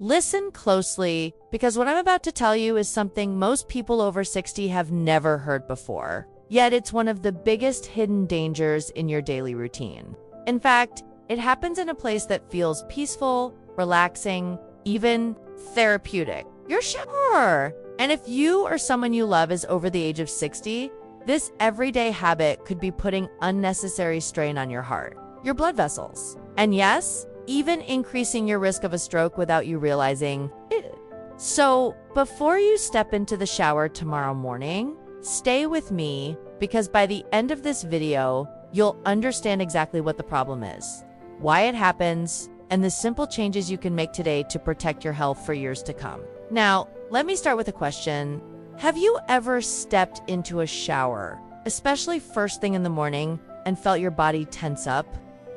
Listen closely, because what I'm about to tell you is something most people over 60 have never heard before. Yet it's one of the biggest hidden dangers in your daily routine. In fact, it happens in a place that feels peaceful, relaxing, even therapeutic. Your shower! And if you or someone you love is over the age of 60, this everyday habit could be putting unnecessary strain on your heart, your blood vessels, and yes, even increasing your risk of a stroke without you realizing it. So, before you step into the shower tomorrow morning, stay with me, because by the end of this video, you'll understand exactly what the problem is, why it happens, and the simple changes you can make today to protect your health for years to come. Now, let me start with a question. Have you ever stepped into a shower, especially first thing in the morning, and felt your body tense up?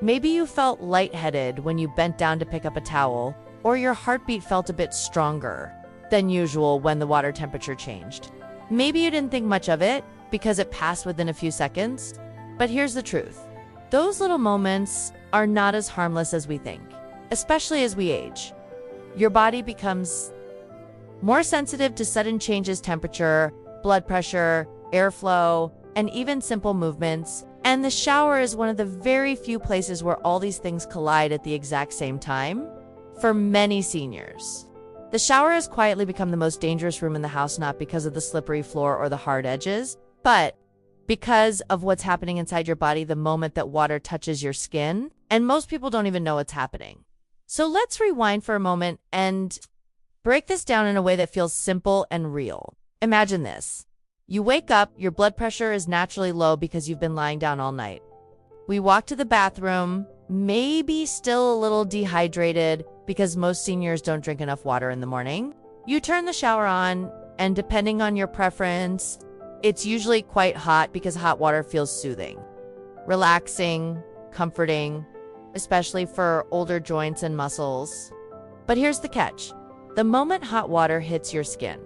Maybe you felt lightheaded when you bent down to pick up a towel, or your heartbeat felt a bit stronger than usual when the water temperature changed. Maybe you didn't think much of it because it passed within a few seconds, but here's the truth. Those little moments are not as harmless as we think, especially as we age. Your body becomes more sensitive to sudden changes, temperature, blood pressure, airflow, and even simple movements. And the shower is one of the very few places where all these things collide at the exact same time. For many seniors, the shower has quietly become the most dangerous room in the house, not because of the slippery floor or the hard edges, but because of what's happening inside your body the moment that water touches your skin. And most people don't even know what's happening. So let's rewind for a moment and break this down in a way that feels simple and real. Imagine this. You wake up, your blood pressure is naturally low because you've been lying down all night. We walk to the bathroom, maybe still a little dehydrated because most seniors don't drink enough water in the morning. You turn the shower on, and depending on your preference, it's usually quite hot because hot water feels soothing, relaxing, comforting, especially for older joints and muscles. But here's the catch. The moment hot water hits your skin,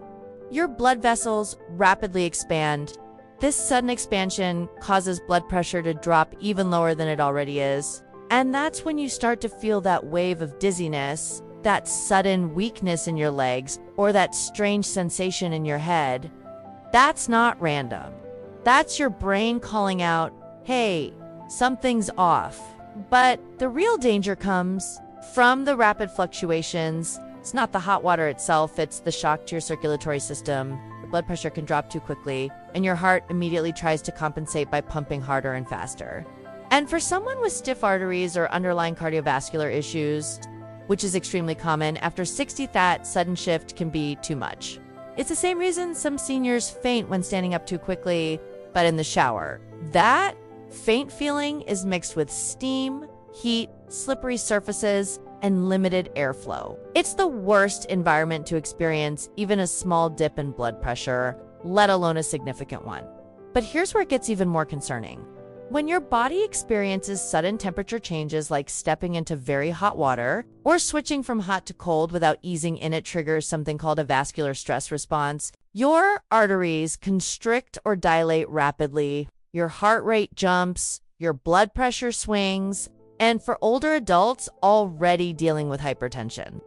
your blood vessels rapidly expand. This sudden expansion causes blood pressure to drop even lower than it already is. And that's when you start to feel that wave of dizziness, that sudden weakness in your legs, or that strange sensation in your head. That's not random. That's your brain calling out, hey, something's off. But the real danger comes from the rapid fluctuations. It's not the hot water itself, it's the shock to your circulatory system. Your blood pressure can drop too quickly, and your heart immediately tries to compensate by pumping harder and faster. And for someone with stiff arteries or underlying cardiovascular issues, which is extremely common, after 60 that sudden shift can be too much. It's the same reason some seniors faint when standing up too quickly, but in the shower. That faint feeling is mixed with steam, heat, slippery surfaces, and limited airflow. It's the worst environment to experience even a small dip in blood pressure, let alone a significant one. But here's where it gets even more concerning. When your body experiences sudden temperature changes like stepping into very hot water or switching from hot to cold without easing in, it triggers something called a vascular stress response. Your arteries constrict or dilate rapidly, your heart rate jumps, your blood pressure swings, and for older adults already dealing with hypertension,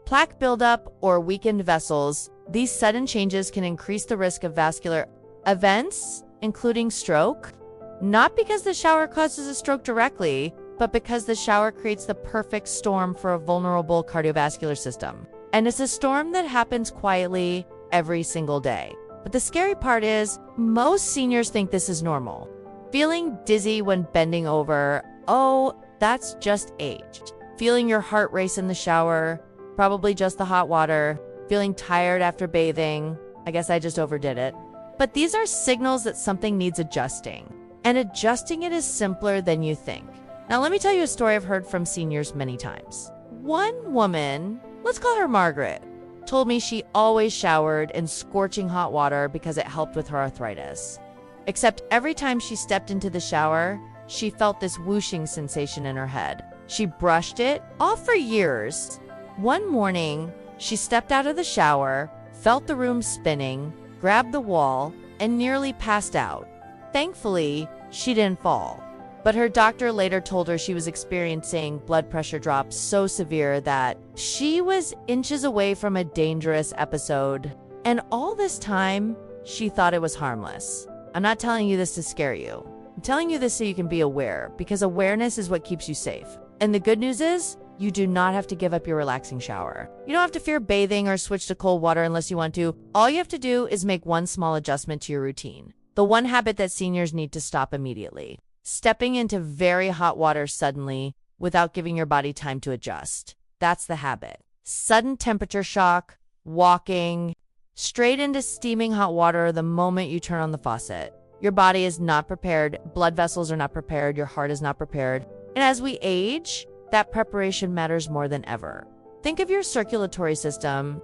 plaque buildup, or weakened vessels, these sudden changes can increase the risk of vascular events, including stroke. Not because the shower causes a stroke directly, but because the shower creates the perfect storm for a vulnerable cardiovascular system. And it's a storm that happens quietly every single day. But the scary part is, most seniors think this is normal. Feeling dizzy when bending over, oh, that's just age. Feeling your heart race in the shower, probably just the hot water. Feeling tired after bathing, I guess I just overdid it. But these are signals that something needs adjusting. And adjusting it is simpler than you think. Now let me tell you a story I've heard from seniors many times. One woman, let's call her Margaret, told me she always showered in scorching hot water because it helped with her arthritis. Except every time she stepped into the shower, she felt this whooshing sensation in her head. She brushed it off for years. One morning, she stepped out of the shower, felt the room spinning, grabbed the wall, and nearly passed out. Thankfully, she didn't fall. But her doctor later told her she was experiencing blood pressure drops so severe that she was inches away from a dangerous episode. And all this time, she thought it was harmless. I'm not telling you this to scare you. I'm telling you this so you can be aware, because awareness is what keeps you safe. And the good news is, you do not have to give up your relaxing shower. You don't have to fear bathing or switch to cold water unless you want to. All you have to do is make one small adjustment to your routine. The one habit that seniors need to stop immediately. Stepping into very hot water suddenly without giving your body time to adjust. That's the habit. Sudden temperature shock, walking straight into steaming hot water the moment you turn on the faucet. Your body is not prepared, blood vessels are not prepared, your heart is not prepared. And as we age, that preparation matters more than ever. Think of your circulatory system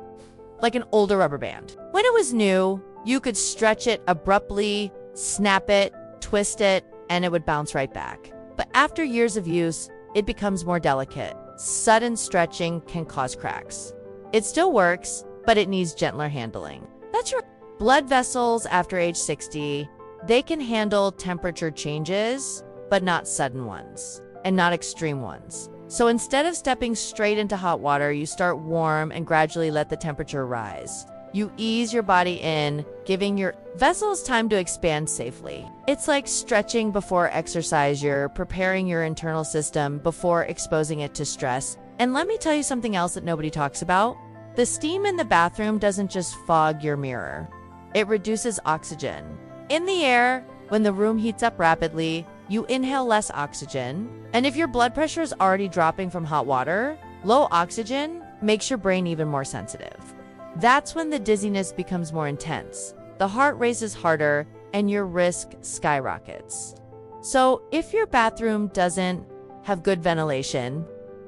like an older rubber band. When it was new, you could stretch it abruptly, snap it, twist it, and it would bounce right back. But after years of use, it becomes more delicate. Sudden stretching can cause cracks. It still works, but it needs gentler handling. That's your blood vessels after age 60. They can handle temperature changes, but not sudden ones, and not extreme ones. So instead of stepping straight into hot water, you start warm and gradually let the temperature rise. You ease your body in, giving your vessels time to expand safely. It's like stretching before exercise. You're preparing your internal system before exposing it to stress. And let me tell you something else that nobody talks about. The steam in the bathroom doesn't just fog your mirror. It reduces oxygen. In the air, when the room heats up rapidly, you inhale less oxygen. And if your blood pressure is already dropping from hot water, low oxygen makes your brain even more sensitive. That's when the dizziness becomes more intense. The heart races harder and your risk skyrockets. So if your bathroom doesn't have good ventilation,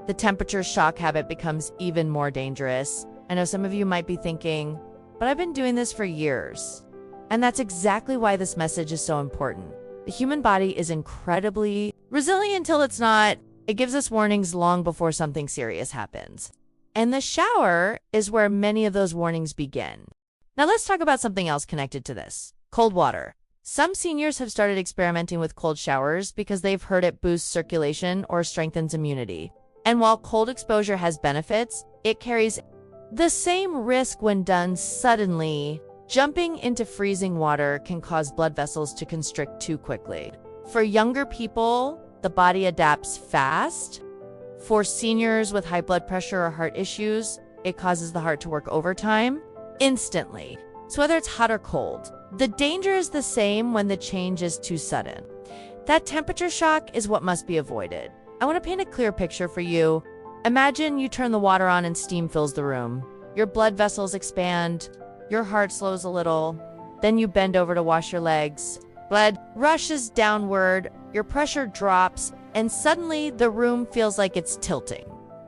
the temperature shock habit becomes even more dangerous. I know some of you might be thinking, but I've been doing this for years. And that's exactly why this message is so important. The human body is incredibly resilient until it's not. It gives us warnings long before something serious happens. And the shower is where many of those warnings begin. Now let's talk about something else connected to this. Cold water. Some seniors have started experimenting with cold showers because they've heard it boosts circulation or strengthens immunity. And while cold exposure has benefits, it carries the same risk when done suddenly. Jumping into freezing water can cause blood vessels to constrict too quickly. For younger people, the body adapts fast. For seniors with high blood pressure or heart issues, it causes the heart to work overtime instantly. So whether it's hot or cold, the danger is the same when the change is too sudden. That temperature shock is what must be avoided. I want to paint a clear picture for you. Imagine you turn the water on and steam fills the room. Your blood vessels expand, your heart slows a little, then you bend over to wash your legs. Blood rushes downward, your pressure drops, and suddenly the room feels like it's tilting.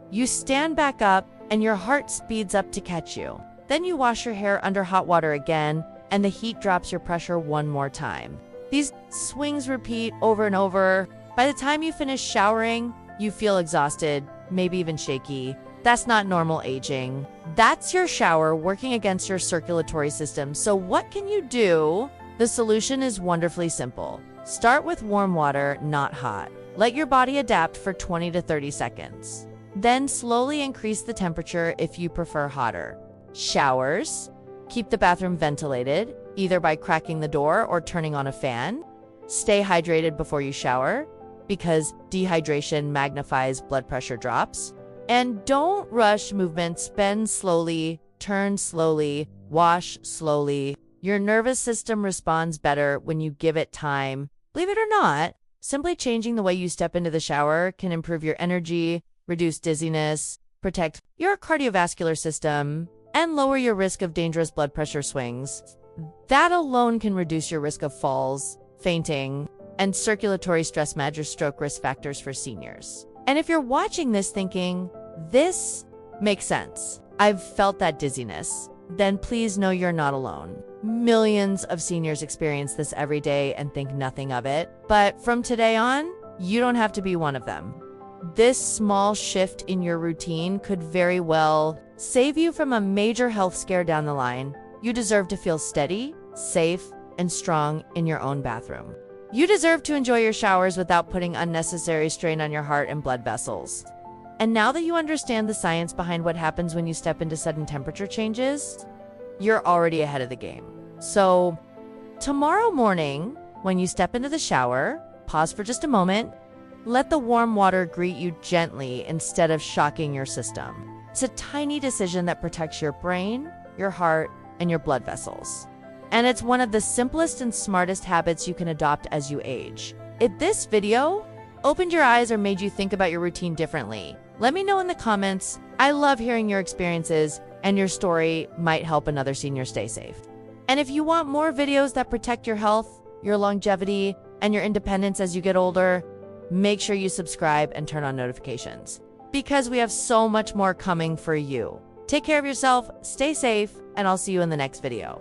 You stand back up and your heart speeds up to catch you. Then you wash your hair under hot water again, and the heat drops your pressure one more time. These swings repeat over and over. By the time you finish showering, you feel exhausted, maybe even shaky. That's not normal aging. That's your shower working against your circulatory system. So what can you do? The solution is wonderfully simple. Start with warm water, not hot. Let your body adapt for 20 to 30 seconds. Then slowly increase the temperature if you prefer hotter. Showers. Keep the bathroom ventilated, either by cracking the door or turning on a fan. Stay hydrated before you shower, because dehydration magnifies blood pressure drops. And don't rush movements. Bend slowly, turn slowly, wash slowly. Your nervous system responds better when you give it time. Believe it or not, simply changing the way you step into the shower can improve your energy, reduce dizziness, protect your cardiovascular system, and lower your risk of dangerous blood pressure swings. That alone can reduce your risk of falls, fainting, and circulatory stress, major stroke risk factors for seniors. And if you're watching this thinking, this makes sense, I've felt that dizziness, then please know you're not alone. Millions of seniors experience this every day and think nothing of it. But from today on, you don't have to be one of them. This small shift in your routine could very well save you from a major health scare down the line. You deserve to feel steady, safe, and strong in your own bathroom. You deserve to enjoy your showers without putting unnecessary strain on your heart and blood vessels. And now that you understand the science behind what happens when you step into sudden temperature changes, you're already ahead of the game. So, tomorrow morning, when you step into the shower, pause for just a moment. Let the warm water greet you gently instead of shocking your system. It's a tiny decision that protects your brain, your heart, and your blood vessels. And it's one of the simplest and smartest habits you can adopt as you age. If this video opened your eyes or made you think about your routine differently, let me know in the comments. I love hearing your experiences, and your story might help another senior stay safe. And if you want more videos that protect your health, your longevity, and your independence as you get older, make sure you subscribe and turn on notifications, because we have so much more coming for you. Take care of yourself, stay safe, and I'll see you in the next video.